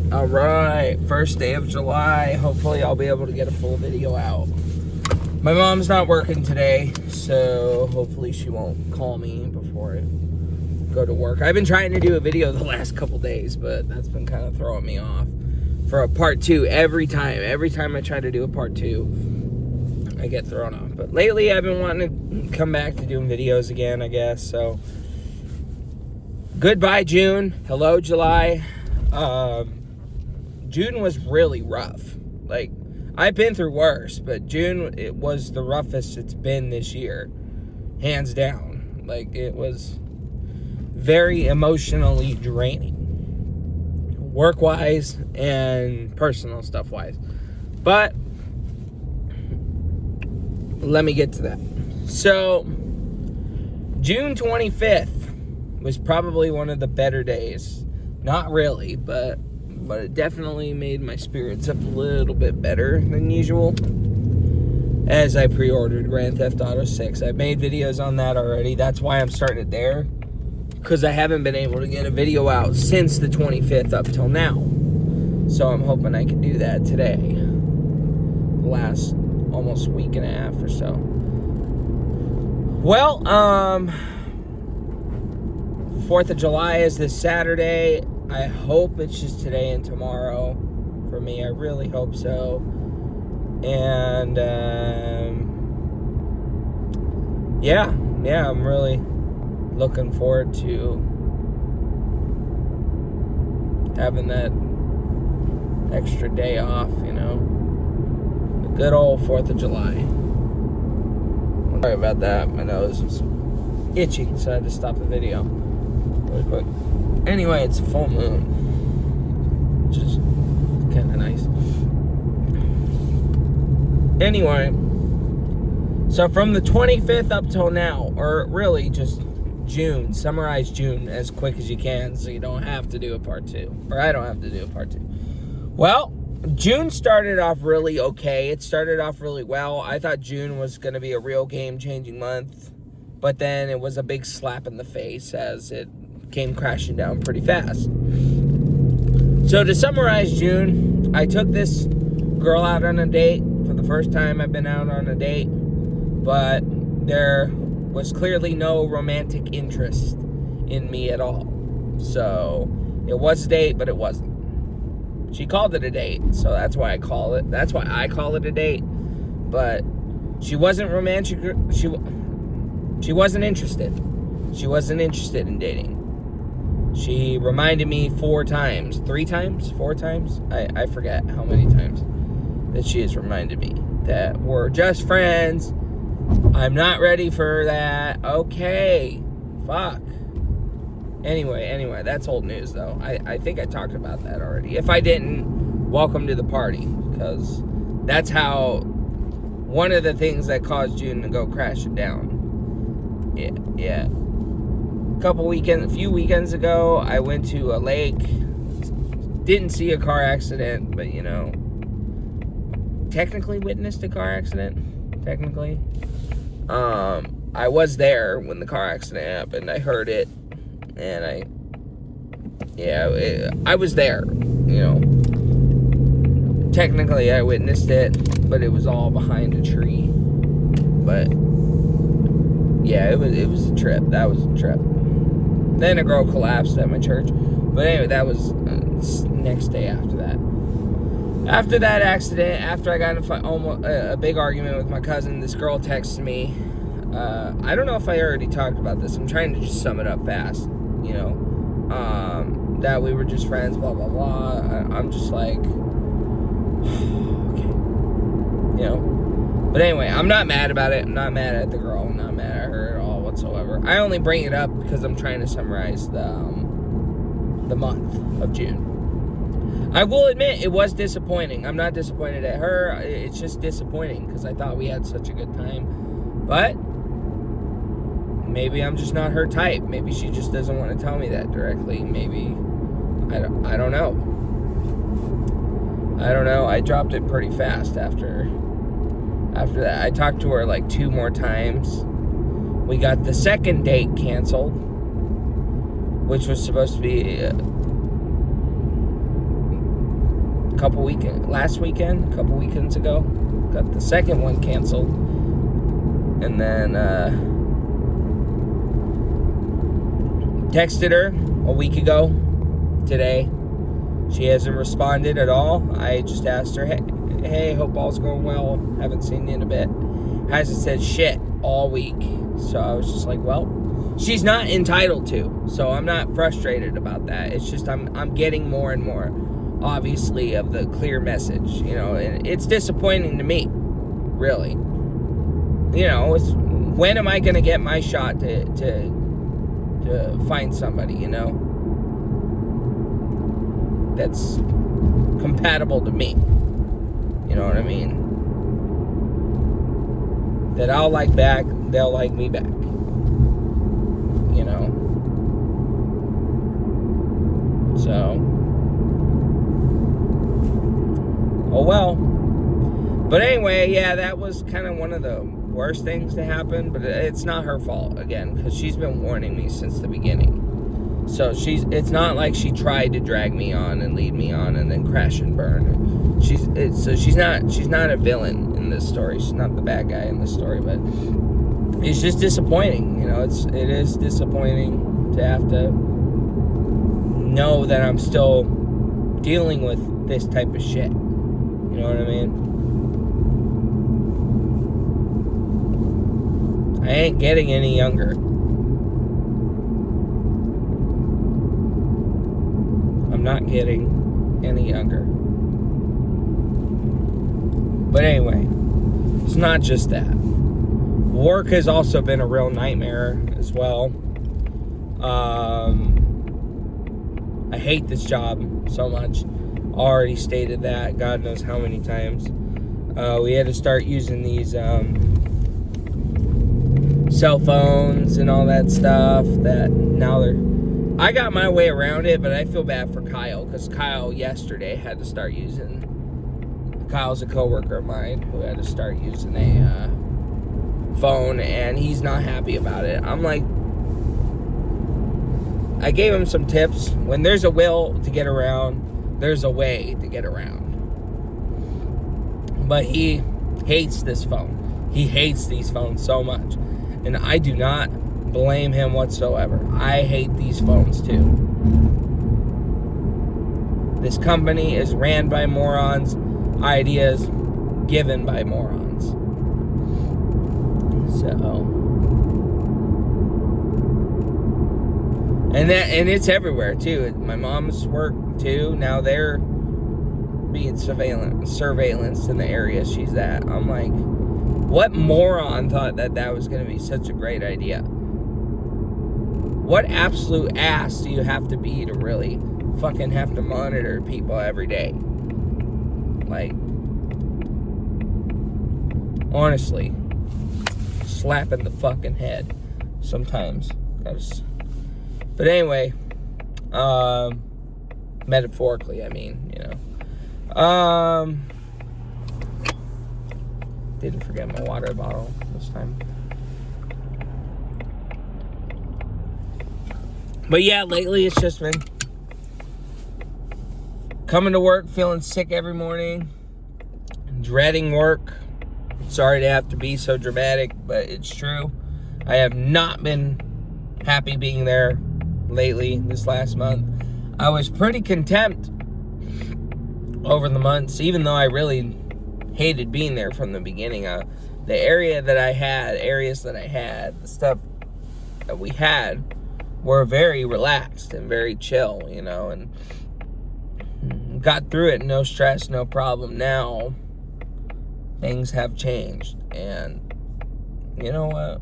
All right, first day of July. Hopefully I'll be able to get a full video out. My mom's not working today, so hopefully she won't call me before I go to work. I've been trying to do a video the last couple days, but that's been kind of throwing me off for a part 2 every time. Every time I try to do a part 2, I get thrown off. But lately I've been wanting to come back to doing videos again, I guess. So goodbye June, hello July. June was really rough. Like, I've been through worse, but June, it was the roughest it's been this year, hands down. Like, it was very emotionally draining, work-wise and personal stuff-wise. But let me get to that. So, June 25th was probably one of the better days. Not really, but it definitely made my spirits up a little bit better than usual, as I pre-ordered Grand Theft Auto 6. I've made videos on that already. That's why I'm starting it there, because I haven't been able to get a video out since the 25th up till now. So I'm hoping I can do that today. The last almost week and a half or so. Well, 4th of July is this Saturday. I hope it's just today and tomorrow for me. I really hope so. And yeah, I'm really looking forward to having that extra day off, you know. The good old 4th of July. Sorry about that. My nose is itchy, so I had to stop the video really quick. Anyway, it's a full moon, which is kind of nice. Anyway, so from the 25th up till now, or really just June, summarize June as quick as you can so you don't have to do a part 2, or I don't have to do a part 2. Well, June started off really okay. It started off really well. I thought June was going to be a real game-changing month, but then it was a big slap in the face as it came crashing down pretty fast. So to summarize June, I took this girl out on a date for the first time I've been out on a date, but there was clearly no romantic interest in me at all. So it was a date, but it wasn't. She called it a date, so that's why I call it a date. But she wasn't romantic. She wasn't interested. She wasn't interested in dating. She reminded me 4 times. I forget how many times that she has reminded me that we're just friends. I'm not ready for that. Okay. Fuck. Anyway, that's old news though. I think I talked about that already. If I didn't, welcome to the party, because that's how one of the things that caused June to go crashing down. Yeah. A few weekends ago, I went to a lake. Didn't see a car accident, but you know, technically witnessed a car accident. Technically, I was there when the car accident happened. I heard it, and I was there. You know, technically I witnessed it, but it was all behind a tree. But yeah, it was a trip. That was a trip. Then a girl collapsed at my church. But anyway, that was next day after that. After that accident, after I got in a big argument with my cousin, this girl texted me. I don't know if I already talked about this. I'm trying to just sum it up fast. You know, that we were just friends, blah, blah, blah. I'm just like, okay. You know. But anyway, I'm not mad about it. I'm not mad at the girl. I'm not mad at her at all whatsoever. I only bring it up because I'm trying to summarize the month of June. I will admit it was disappointing. I'm not disappointed at her. It's just disappointing because I thought we had such a good time. But maybe I'm just not her type. Maybe she just doesn't want to tell me that directly. Maybe I don't know. I dropped it pretty fast after that. I talked to her like 2 more times. We got the second date canceled, which was supposed to be last weekend, a couple weekends ago. Got the second one canceled. And then texted her a week ago today. She hasn't responded at all. I just asked her, hey, hope all's going well. Haven't seen you in a bit. Hasn't said shit all week. So I was just like, well, she's not entitled to. So I'm not frustrated about that. It's just I'm getting more and more, obviously, of the clear message. You know, and it's disappointing to me, really. You know, when am I going to get my shot to find somebody, you know, that's compatible to me? You know what I mean? That I'll like back, they'll like me back. You know? So. Oh well. But anyway, yeah, that was kind of one of the worst things to happen. But it's not her fault, again, because she's been warning me since the beginning. So it's not like she tried to drag me on and lead me on and then crash and burn. She's not a villain in this story. She's not the bad guy in this story, but it's just disappointing. You know, it is disappointing to have to know that I'm still dealing with this type of shit. You know what I mean? I ain't getting any younger. I'm not getting any younger. But anyway, it's not just that. Work has also been a real nightmare as well. I hate this job so much. Already stated that God knows how many times. We had to start using these cell phones and all that stuff that now I got my way around it, but I feel bad for Kyle, because Kyle yesterday had to start using, Kyle's a coworker of mine who had to start using a phone, and he's not happy about it. I'm like, I gave him some tips. When there's a will to get around, there's a way to get around. But he hates this phone. He hates these phones so much. And I do not blame him whatsoever. I hate these phones too. This company is ran by morons, ideas given by morons. So, and it's everywhere too. My mom's work too. Now they're being surveillance in the area she's at. I'm like, what moron thought that was going to be such a great idea? What absolute ass do you have to be to really fucking have to monitor people every day? Like, honestly, slap in the fucking head sometimes. But anyway, metaphorically, I mean, you know. Didn't forget my water bottle this time. But yeah, lately it's just been coming to work feeling sick every morning, dreading work. Sorry to have to be so dramatic, but it's true. I have not been happy being there lately this last month. I was pretty content over the months, even though I really hated being there from the beginning. The areas that I had, the stuff that we had were very relaxed and very chill, you know, and got through it, no stress, no problem. Now, things have changed, and you know what?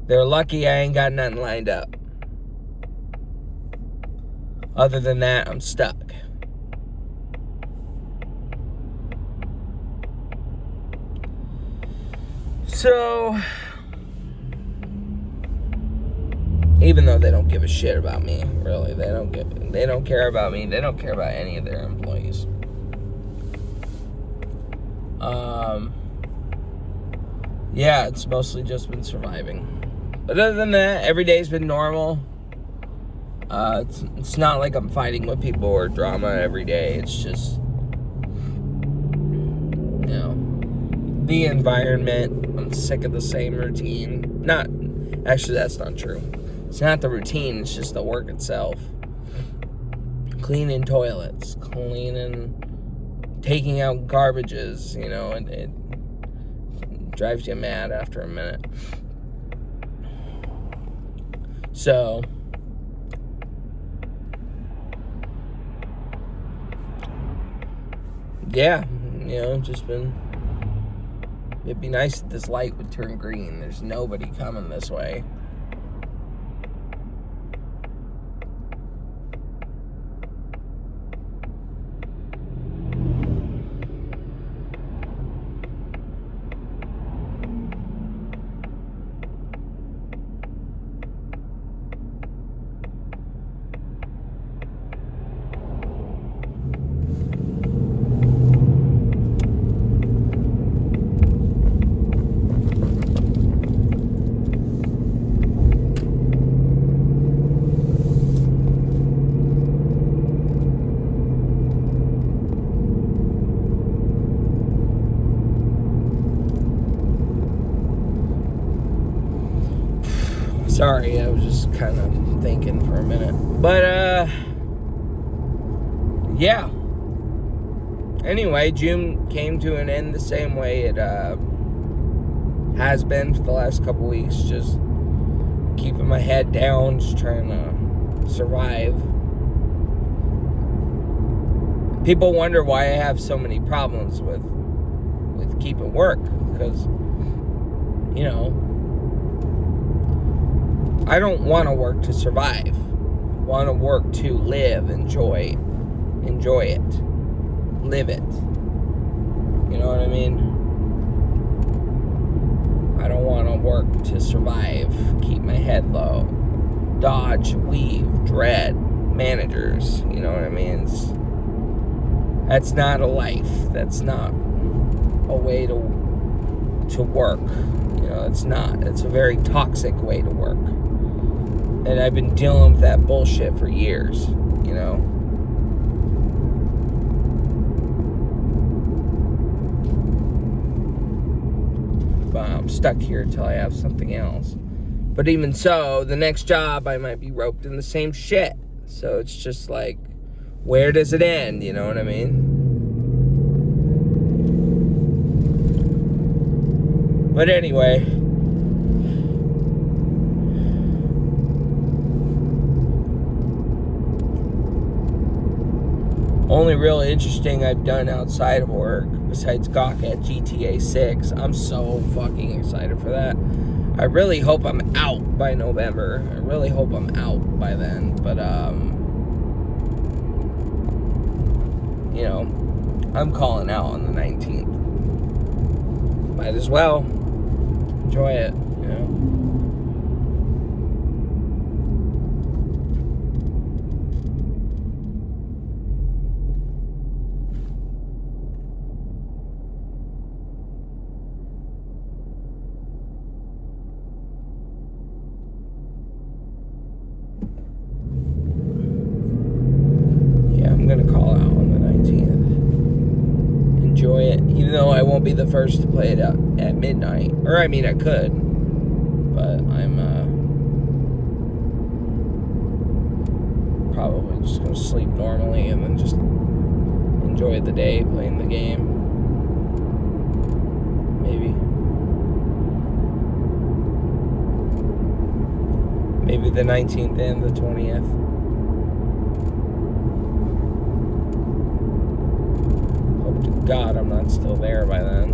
They're lucky I ain't got nothing lined up. Other than that, I'm stuck. So, even though they don't give a shit about me, really, they don't care about me. They don't care about any of their employees. Yeah, it's mostly just been surviving. But other than that, every day's been normal. It's not like I'm fighting with people or drama every day. It's just, the environment. I'm sick of the same routine. Actually, that's not true. It's not the routine, it's just the work itself. Cleaning toilets, taking out garbages, it drives you mad after a minute. So, yeah, it'd be nice if this light would turn green. There's nobody coming this way. Sorry, I was just kind of thinking for a minute. But, yeah. Anyway, June came to an end the same way it has been for the last couple weeks. Just keeping my head down, just trying to survive. People wonder why I have so many problems with keeping work. Because, I don't want to work to survive. I want to work to live, enjoy it, live it. You know what I mean? I don't want to work to survive, keep my head low, dodge, weave, dread, managers. You know what I mean? That's not a life. That's not a way to work. It's not. It's a very toxic way to work. And I've been dealing with that bullshit for years, But I'm stuck here until I have something else. But even so, the next job, I might be roped in the same shit. So it's just like, where does it end? You know what I mean? But anyway, only real interesting I've done outside of work, besides gawk at GTA 6. I'm so fucking excited for that. I really hope I'm out by November. I really hope I'm out by then. But, I'm calling out on the 19th. Might as well enjoy it, enjoy it, even though I won't be the first to play it at midnight. Or, I mean, I could, but I'm probably just going to sleep normally and then just enjoy the day playing the game. Maybe the 19th and the 20th. God, I'm not still there by then.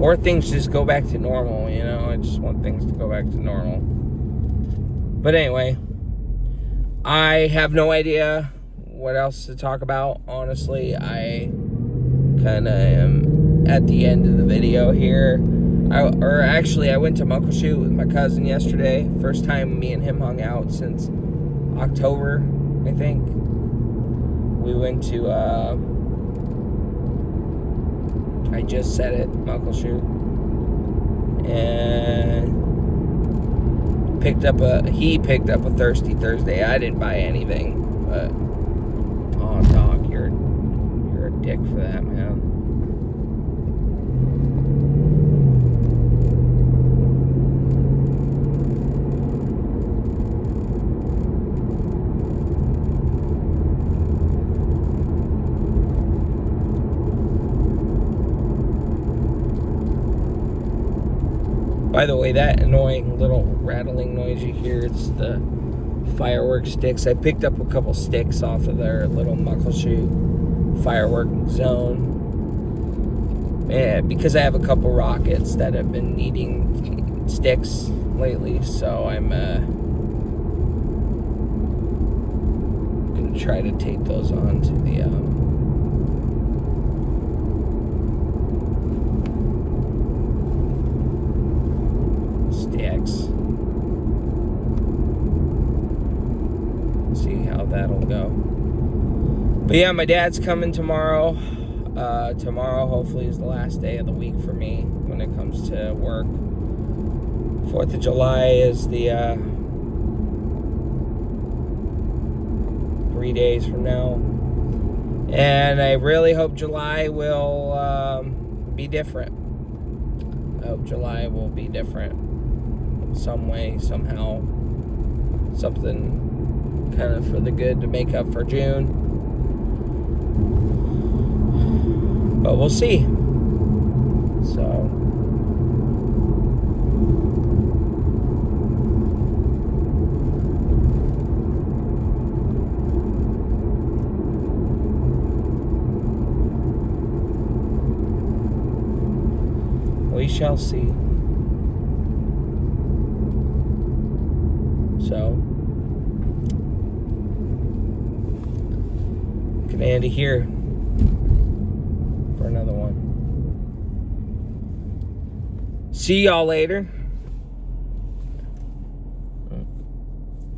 Or things just go back to normal, I just want things to go back to normal. But anyway, I have no idea what else to talk about. Honestly, I kind of am at the end of the video here. I went to Muckleshoot with my cousin yesterday. First time me and him hung out since October, I think. We went to, I just said it, Muckleshoot. And he picked up a Thirsty Thursday. I didn't buy anything, but oh, dog, you're a dick for that, man. By the way, that annoying little rattling noise you hear, it's the firework sticks. I picked up a couple sticks off of their little Muckleshoot firework zone. Man, because I have a couple rockets that have been needing sticks lately, so I'm gonna try to tape those on to the sticks. See how that'll go. But yeah, my dad's coming tomorrow. Tomorrow hopefully is the last day of the week for me when it comes to work. 4th of July is the 3 days from now. And I really hope July will be different. I hope July will be different. Some way, somehow. Something kind of for the good to make up for June. But we'll see. So we shall see. So can Andy here for another one. See y'all later.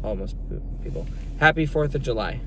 Almost people. Happy 4th of July.